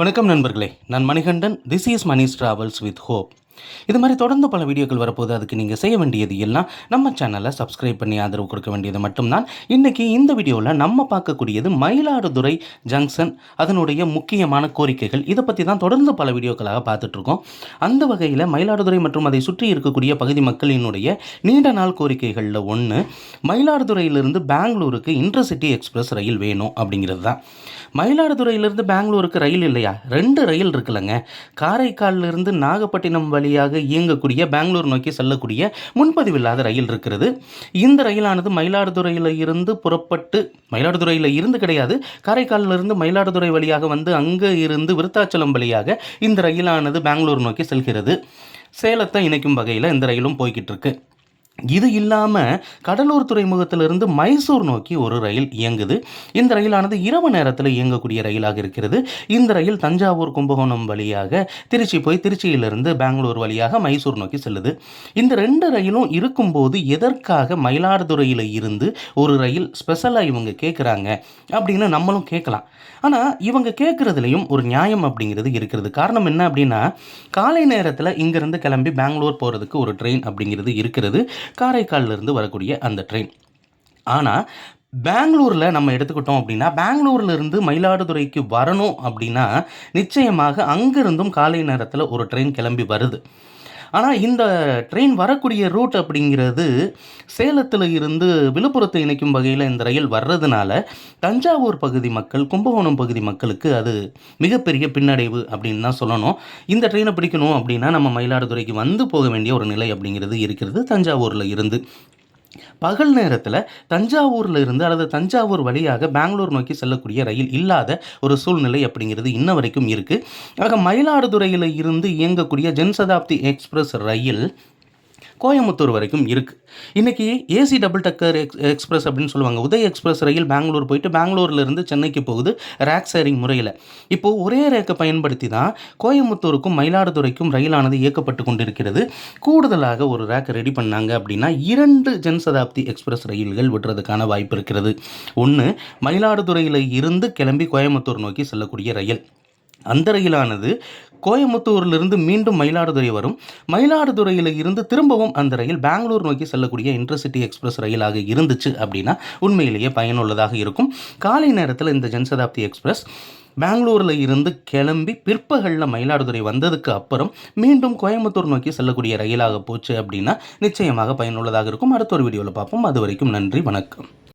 வணக்கம் நண்பர்களே, நான் Manikandan. This is Mani's travels with hope. இது மாதிரி தொடர்ந்து பல வீடியோக்கள் வரப்போது. அதுக்கு நீங்கள் செய்ய வேண்டியது எல்லாம் நம்ம சேனலை சப்ஸ்கிரைப் பண்ணி ஆதரவு கொடுக்க வேண்டியது மட்டும்தான். இன்றைக்கி இந்த வீடியோவில் நம்ம பார்க்கக்கூடியது மயிலாடுதுறை ஜங்ஷன், அதனுடைய முக்கியமான கோரிக்கைகள். இதை பற்றி தான் தொடர்ந்து பல வீடியோக்களாக பார்த்துட்ருக்கோம். அந்த வகையில் மயிலாடுதுறை மற்றும் அதை சுற்றி இருக்கக்கூடிய பகுதி மக்களினுடைய நீண்ட நாள் கோரிக்கைகளில் ஒன்று, மயிலாடுதுறையிலிருந்து பெங்களூருக்கு இன்டர்சிட்டி எக்ஸ்பிரஸ் ரயில் வேணும் அப்படிங்கிறது தான். மயிலாடுதுறையிலிருந்து பெங்களூருக்கு ரயில் இல்லையா? 2 ரயில் இருக்குல்லங்க. காரைக்காலிலிருந்து நாகப்பட்டினம் வழியாக இயங்கக்கூடிய பெங்களூர் நோக்கி செல்லக்கூடிய முன்பதிவில்லாத ரயில் இருக்கிறது. இந்த ரயிலானது மயிலாடுதுறையில் இருந்து புறப்பட்டு, மயிலாடுதுறையில் இருந்து கிடையாது, காரைக்காலிலிருந்து மயிலாடுதுறை வழியாக வந்து அங்கே இருந்து விருத்தாச்சலம் வழியாக இந்த ரயிலானது பெங்களூர் நோக்கி செல்கிறது. சேலத்தை இணைக்கும் வகையில் இந்த ரயிலும் போய்கிட்டு இருக்கு. இது இல்லாமல் கடலூர் துறைமுகத்திலிருந்து மைசூர் நோக்கி ஒரு ரயில் இயங்குது. இந்த ரயிலானது இரவு நேரத்தில் இயங்கக்கூடிய ரயிலாக இருக்கிறது. இந்த ரயில் தஞ்சாவூர் கும்பகோணம் வழியாக திருச்சி போய் திருச்சியிலிருந்து பெங்களூர் வழியாக மைசூர் நோக்கி செல்லுது. இந்த 2 ரயிலும் இருக்கும்போது எதற்காக மயிலாடுதுறையில் இருந்து ஒரு ரயில் ஸ்பெஷலாக இவங்க கேட்குறாங்க அப்படின்னு நம்மளும் கேட்கலாம். ஆனால் இவங்க கேட்குறதுலையும் ஒரு நியாயம் அப்படிங்கிறது இருக்கிறது. காரணம் என்ன அப்படின்னா, காலை நேரத்தில் இங்கேருந்து கிளம்பி பெங்களூர் போகிறதுக்கு ஒரு ட்ரெயின் அப்படிங்கிறது இருக்கிறது, காரைக்காலிலிருந்து வரக்கூடிய அந்த ட்ரெயின். ஆனால் பெங்களூரில் நம்ம எடுத்துக்கிட்டோம் அப்படின்னா, பெங்களூர்லேருந்து மயிலாடுதுறைக்கு வரணும் அப்படின்னா நிச்சயமாக அங்கிருந்தும் காலை நேரத்தில் ஒரு ட்ரெயின் கிளம்பி வருது. ஆனால் இந்த ட்ரெயின் வரக்கூடிய ரூட் அப்படிங்கிறது சேலத்தில் இருந்து விழுப்புரத்தை இணைக்கும் வகையில் இந்த ரயில் வர்றதுனால தஞ்சாவூர் பகுதி மக்கள், கும்பகோணம் பகுதி மக்களுக்கு அது மிகப்பெரிய பின்னடைவு அப்படின்னு தான் சொல்லணும். இந்த ட்ரெயினை பிடிக்கணும் அப்படின்னா நம்ம மயிலாடுதுறைக்கு வந்து போக வேண்டிய ஒரு நிலை அப்படிங்கிறது இருக்கிறது. தஞ்சாவூரில் இருந்து பகல் நேரத்தில் தஞ்சாவூரில் இருந்து அல்லது தஞ்சாவூர் வழியாக பெங்களூர் நோக்கி செல்லக்கூடிய ரயில் இல்லாத ஒரு சூழ்நிலை அப்படிங்கிறது இன்ன வரைக்கும் இருக்குது. ஆக மயிலாடுதுறையில் இருந்து இயங்கக்கூடிய ஜன்சதாப்தி எக்ஸ்பிரஸ் ரயில் கோயம்புத்தூர் வரைக்கும் இருக்குது. இன்றைக்கி ஏசி டபுள் டக்கர் எக்ஸ்பிரஸ் அப்படின்னு சொல்லுவாங்க. உதய் எக்ஸ்பிரஸ் ரயில் பெங்களூர் போயிட்டு பெங்களூர்லேருந்து சென்னைக்கு போகுது ரேக் ஷேரிங் முறையில். இப்போது ஒரே ரேக்கை பயன்படுத்தி தான் கோயம்புத்தூருக்கும் மயிலாடுதுறைக்கும் ரயிலானது இயக்கப்பட்டு கொண்டிருக்கிறது. கூடுதலாக ஒரு ரேக்கை ரெடி பண்ணாங்க அப்படின்னா 2 ஜன்சதாப்தி எக்ஸ்பிரஸ் ரயில்கள் விடுறதுக்கான வாய்ப்பு இருக்கிறது. ஒன்று, மயிலாடுதுறையில் இருந்து கிளம்பி கோயம்புத்தூர் நோக்கி செல்லக்கூடிய ரயில். அந்த ரயிலானது கோயம்புத்தூரிலிருந்து மீண்டும் மயிலாடுதுறை வரும். மயிலாடுதுறையில் இருந்து திரும்பவும் அந்த ரயில் பெங்களூர் நோக்கி செல்லக்கூடிய இன்டர்சிட்டி எக்ஸ்பிரஸ் ரயிலாக இருந்துச்சு அப்படின்னா உண்மையிலேயே பயனுள்ளதாக இருக்கும். காலை நேரத்தில் இந்த ஜன்சதாப்தி எக்ஸ்பிரஸ் பெங்களூரில் இருந்து கிளம்பி பிற்பகலில் மயிலாடுதுறை வந்ததுக்கு அப்புறம் மீண்டும் கோயம்புத்தூர் நோக்கி செல்லக்கூடிய ரயிலாக போச்சு அப்படின்னா நிச்சயமாக பயனுள்ளதாக இருக்கும். அடுத்த ஒரு வீடியோவில் பார்ப்போம். அது வரைக்கும் நன்றி, வணக்கம்.